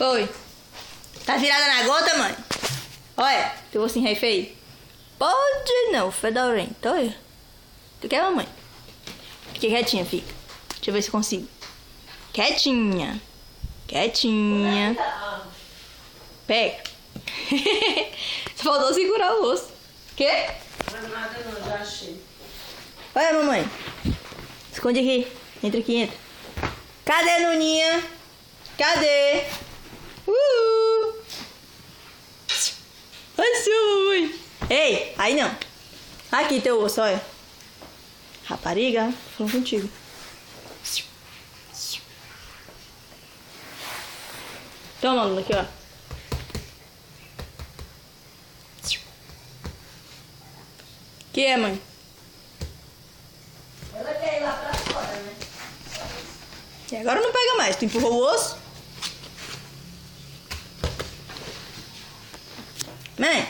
Oi. Tá virada na gota, mãe? Olha, teu ossinho rei feio. Pode não, fedorento. Olha. Tu quer, mamãe? Fique quietinha, fica. Deixa eu ver se eu consigo. Quietinha. Quietinha. Pega. Só faltou segurar o osso. Quê? Não é nada não, já achei. Olha, mamãe. Esconde aqui. Entra aqui, entra. Cadê, Nuninha? Cadê? Olha sua, mamãe. Ei, aí não. Aqui teu osso, olha. Rapariga, falando contigo. Toma, Lula, aqui, ó. Que é, mãe? Ela quer ir lá pra fora, né? E agora não pega mais. Tu empurrou o osso? Mãe?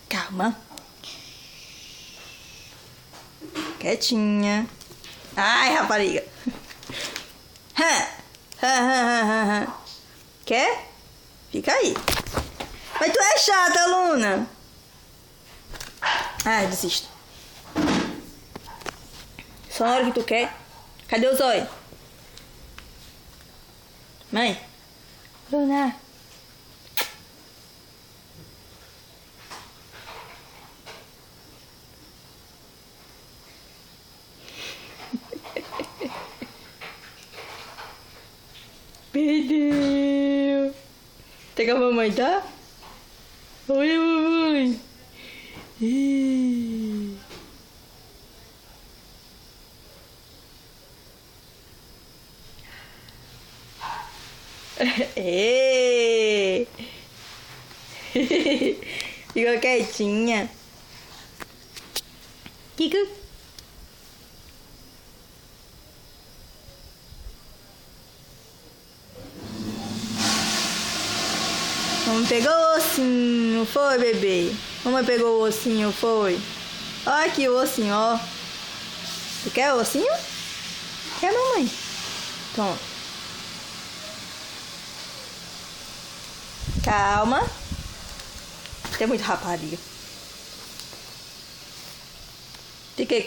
Calma. Quietinha. Ai, rapariga. Quer? Fica aí. Mas tu é chata, Luna. Ah, desisto. Só na hora que tu quer. Cadê o zóio? Mãe? Luna. Perdeu. Pega a mamãe, tá? Oi, mamãe. Ê! Ficou quietinha. Kika. Mamãe pegou o ossinho, foi, bebê? Mamãe pegou o ossinho, foi? Olha aqui o ossinho, ó. Tu quer o ossinho? Quer, mamãe? Toma. Calma. Tem muito rapariga. De que